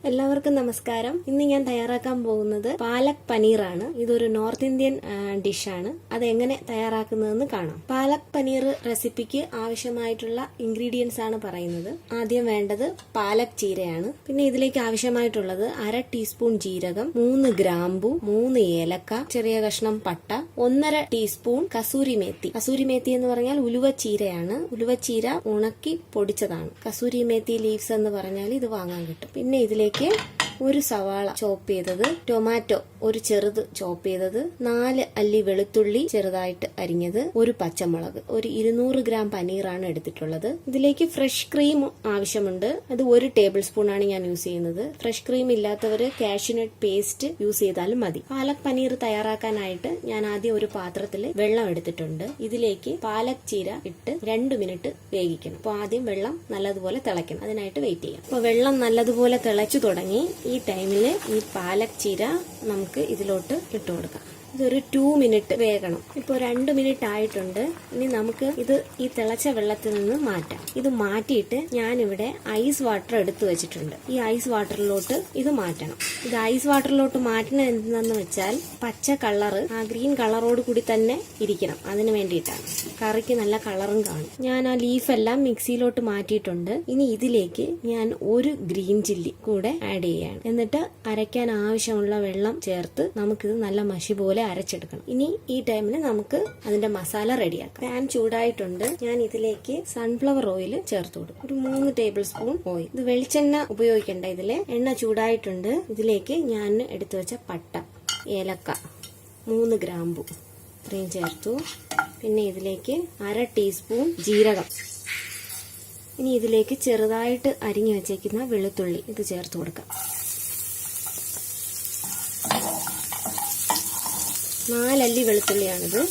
എല്ലാവർക്കും നമസ്കാരം. ഇന്ന് ഞാൻ തയ്യാറാക്കാൻ പോകുന്നത് പാലക് പനീർ ആണ്. ഇതൊരു നോർത്ത് ഇന്ത്യൻ ഡിഷാണ്. അത് എങ്ങനെ തയ്യാറാക്കുന്നതെന്ന് കാണാം. പാലക് പനീർ റെസിപ്പിക്ക് ആവശ്യമായിട്ടുള്ള ഇൻഗ്രീഡിയൻസ് ആണ് പറയുന്നത്. ആദ്യം വേണ്ടത് പാലക് ചീരയാണ്. പിന്നെ ഇതിലേക്ക് ആവശ്യമായിട്ടുള്ളത് 1/2 ടീസ്പൂൺ ജീരകം, 3 ഗ്രാമ്പു, 3 ഏലക്ക, ചെറിയ കഷ്ണം പട്ട, 1/2 ടീസ്പൂൺ കസൂരി മേത്തി. കസൂരി മേത്തി എന്ന് പറഞ്ഞാൽ ഉലുവച്ചീരയാണ്. ഉലുവച്ചീര ഉണക്കി പൊടിച്ചതാണ്. കസൂരി മേത്തി ലീവ്സ് എന്ന് പറഞ്ഞാൽ ഇത് വാങ്ങാൻ കിട്ടും. പിന്നെ ഇതിലേക്ക് ഒരു സവാള ചോപ്പ് ചെയ്തത്, ടൊമാറ്റോ ഒരു ചെറുത് ചോപ്പ് ചെയ്തത്, 4 അല്ലി വെളുത്തുള്ളി ചെറുതായിട്ട് അരിഞ്ഞത്, ഒരു പച്ചമുളക്, ഒരു 200 ഗ്രാം പനീറാണ് എടുത്തിട്ടുള്ളത്. ഇതിലേക്ക് ഫ്രഷ് ക്രീം ആവശ്യമുണ്ട്. അത് 1 ടേബിൾ സ്പൂൺ ആണ് ഞാൻ യൂസ് ചെയ്യുന്നത്. ഫ്രഷ് ക്രീം ഇല്ലാത്തവര് കാഷ്യൂനട്ട് പേസ്റ്റ് യൂസ് ചെയ്താലും മതി. പാലക് പനീർ തയ്യാറാക്കാനായിട്ട് ഞാൻ ആദ്യം ഒരു പാത്രത്തിൽ വെള്ളം എടുത്തിട്ടുണ്ട്. ഇതിലേക്ക് പാലക് ചീര ഇട്ട് 2 മിനിറ്റ് വേവിക്കണം. അപ്പോൾ ആദ്യം വെള്ളം നല്ലതുപോലെ തിളയ്ക്കണം. അതിനായിട്ട് വെയിറ്റ് ചെയ്യാം. അപ്പോൾ വെള്ളം നല്ലതുപോലെ തിളച്ചു തുടങ്ങി. ഈ ടൈമില് ഈ പാലക് ചീര നമുക്ക് ഇതിലോട്ട് ഇട്ട് കൊടുക്കാം. ഇതൊരു 2 മിനിറ്റ് വേകണം. ഇപ്പോൾ 2 മിനിറ്റ് ആയിട്ടുണ്ട്. ഇനി നമുക്ക് ഇത് ഈ തിളച്ച വെള്ളത്തിൽ നിന്ന് മാറ്റാം. ഇത് മാറ്റിയിട്ട് ഞാനിവിടെ ഐസ് വാട്ടർ എടുത്തു വെച്ചിട്ടുണ്ട്. ഈ ഐസ് വാട്ടറിലോട്ട് ഇത് മാറ്റണം. ഇത് ഐസ് വാട്ടറിലോട്ട് മാറ്റണം എന്താണെന്ന് വെച്ചാൽ പച്ച കളറ് ആ ഗ്രീൻ കളറോട് കൂടി തന്നെ ഇരിക്കണം. അതിന് വേണ്ടിയിട്ടാണ്. കറിക്ക് നല്ല കളറും കാണും. ഞാൻ ആ ലീഫെല്ലാം മിക്സിയിലോട്ട് മാറ്റിയിട്ടുണ്ട്. ഇനി ഇതിലേക്ക് ഞാൻ ഒരു ഗ്രീൻ ചില്ലി കൂടെ ആഡ് ചെയ്യാണ്. എന്നിട്ട് അരയ്ക്കാൻ ആവശ്യമുള്ള വെള്ളം ചേർത്ത് നമുക്കിത് നല്ല മഷി പോലെ അരച്ചെടുക്കണം. ഇനി ഈ ടൈമിന് നമുക്ക് അതിന്റെ മസാല റെഡിയാക്കാം. പാൻ ചൂടായിട്ടുണ്ട്. ഞാൻ ഇതിലേക്ക് സൺഫ്ലവർ ഓയിൽ ചേർത്ത് കൊടുക്കും. ഒരു 3 ടേബിൾ സ്പൂൺ ഓയിൽ. ഇത് വെളിച്ചെണ്ണ ഉപയോഗിക്കേണ്ട. ഇതിലെ എണ്ണ ചൂടായിട്ടുണ്ട്. ഇതിലേക്ക് ഞാൻ എടുത്തു വെച്ച പട്ട, ഏലക്ക, 3 ഗ്രാമ്പു ഇത്രയും ചേർത്തു. പിന്നെ ഇതിലേക്ക് 1/2 ടീസ്പൂൺ ജീരകം. ഇനി ഇതിലേക്ക് ചെറുതായിട്ട് അരിഞ്ഞു വെച്ചേക്കുന്ന വെളുത്തുള്ളി ഇത് ചേർത്ത് കൊടുക്കാം. 4 അല്ലി വെളുത്തുള്ളിയാണിത്.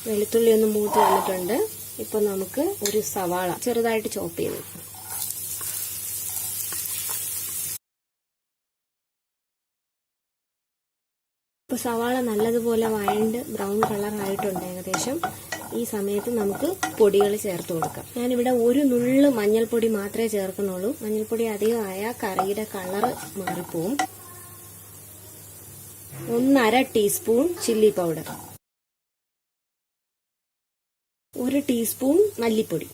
വെളുത്തുള്ളി ഒന്ന് മൂത്ത് വന്നിട്ടുണ്ട്. ഇപ്പൊ നമുക്ക് ഒരു സവാള ചെറുതായിട്ട് ചോപ്പ് ചെയ്ത്, ഇപ്പൊ സവാള നല്ലതുപോലെ വഴണ്ട് ബ്രൗൺ കളർ ആയിട്ടുണ്ട് ഏകദേശം. ഈ സമയത്ത് നമുക്ക് പൊടികൾ ചേർത്ത് കൊടുക്കാം. ഞാനിവിടെ ഒരു നുള്ളു മഞ്ഞൾപ്പൊടി മാത്രമേ ചേർക്കുന്നുള്ളൂ. മഞ്ഞൾപ്പൊടി അധികമായ കറിയുടെ കളറ് മാറിപ്പോവും. 1/2 ടീസ്പൂൺ ചില്ലി പൗഡർ, 1 ടീസ്പൂൺ മല്ലിപ്പൊടി.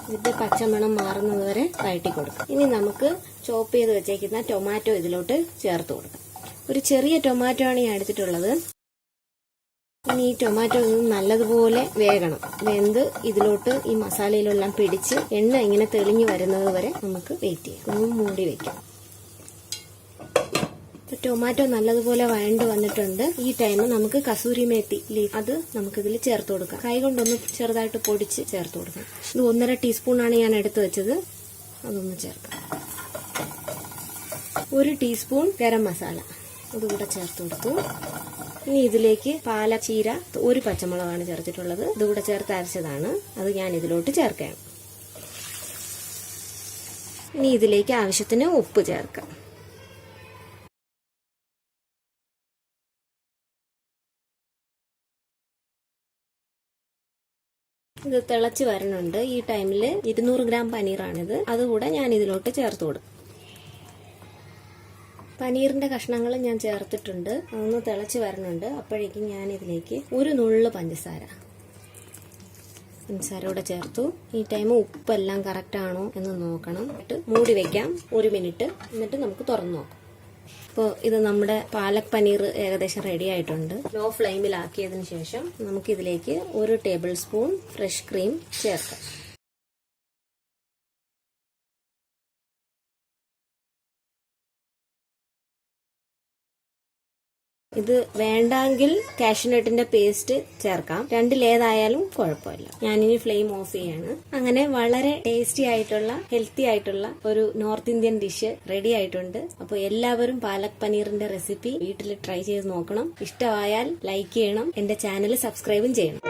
ഇതിന്റെ പച്ചമണം മാറുന്നത് വരെ വഴറ്റി കൊടുക്കാം. ഇനി നമുക്ക് ചോപ്പ് ചെയ്ത് വെച്ചേക്കുന്ന ടൊമാറ്റോ ഇതിലോട്ട് ചേർത്ത് കൊടുക്കാം. ഒരു ചെറിയ ടൊമാറ്റോ ആണ് ഞാൻ എടുത്തിട്ടുള്ളത്. ഇനി ഈ ടൊമാറ്റോ നല്ലതുപോലെ വേകണം. വെന്ത് ഇതിലോട്ട് ഈ മസാലയിലെല്ലാം പിടിച്ച് എണ്ണ ഇങ്ങനെ തെളിഞ്ഞു വരുന്നത് വരെ നമുക്ക് വെയിറ്റ് ചെയ്യാം. ഒന്ന് മൂടി വെക്കാം. ടൊമാറ്റോ നല്ലതുപോലെ വഴണ്ട് വന്നിട്ടുണ്ട്. ഈ ടൈം നമുക്ക് കസൂരി മേത്തി ലീഫ് അത് നമുക്കിതിൽ ചേർത്ത് കൊടുക്കാം. കൈ കൊണ്ടൊന്ന് ചെറുതായിട്ട് പൊടിച്ച് ചേർത്ത് കൊടുക്കാം. ഇത് 1/2 ടീസ്പൂൺ ആണ് ഞാൻ എടുത്തു വെച്ചത്. അതൊന്ന് ചേർക്കാം. 1 ടീസ്പൂൺ ഗരം മസാല അതുകൂടെ ചേർത്ത് കൊടുത്തു. ഇനി ഇതിലേക്ക് പാലക് ചീര 1 പച്ചമുളകാണ് ചേർത്തിട്ടുള്ളത്. ഇതുകൂടെ ചേർത്ത് അരച്ചതാണ്. അത് ഞാൻ ഇതിലോട്ട് ചേർക്കാം. ഇനി ഇതിലേക്ക് ആവശ്യത്തിന് ഉപ്പ് ചേർക്കാം. ഇത് തിളച്ച് വരണുണ്ട്. ഈ ടൈമിൽ 200 ഗ്രാം പനീറാണിത്. അതുകൂടെ ഞാൻ ഇതിലോട്ട് ചേർത്ത് കൊടുക്കും. പനീറിന്റെ കഷ്ണങ്ങൾ ഞാൻ ചേർത്തിട്ടുണ്ട്. അതൊന്ന് തിളച്ച് വരണുണ്ട്. അപ്പോഴേക്കും ഞാൻ ഇതിലേക്ക് ഒരു നുള്ളു പഞ്ചസാര കൂടെ ചേർത്തു. ഈ ടൈം ഉപ്പെല്ലാം കറക്റ്റ് ആണോ എന്ന് നോക്കണം. എന്നിട്ട് മൂടി വെക്കാം 1 മിനിറ്റ്. എന്നിട്ട് നമുക്ക് തുറന്നു നോക്കാം. അപ്പോൾ ഇത് നമ്മുടെ പാലക് പനീർ ഏകദേശം റെഡി ആയിട്ടുണ്ട്. ലോ ഫ്ലെയിമിലാക്കിയതിന് ശേഷം നമുക്കിതിലേക്ക് 1 ടേബിൾ സ്പൂൺ ഫ്രഷ് ക്രീം ചേർക്കാം. ഇത് വേണ്ടെങ്കിൽ കാഷ്യൂനട്ടിന്റെ പേസ്റ്റ് ചേർക്കാം. രണ്ടിലേതായാലും കുഴപ്പമില്ല. ഞാനിനി ഫ്ലെയിം ഓഫ് ചെയ്യാണ്. അങ്ങനെ വളരെ ടേസ്റ്റി ആയിട്ടുള്ള ഹെൽത്തി ആയിട്ടുള്ള ഒരു നോർത്ത് ഇന്ത്യൻ ഡിഷ് റെഡി ആയിട്ടുണ്ട്. അപ്പോൾ എല്ലാവരും പാലക് പനീറിന്റെ റെസിപ്പി വീട്ടിൽ ട്രൈ ചെയ്ത് നോക്കണം. ഇഷ്ടമായാൽ ലൈക്ക് ചെയ്യണം. എന്റെ ചാനൽ സബ്സ്ക്രൈബും ചെയ്യണം.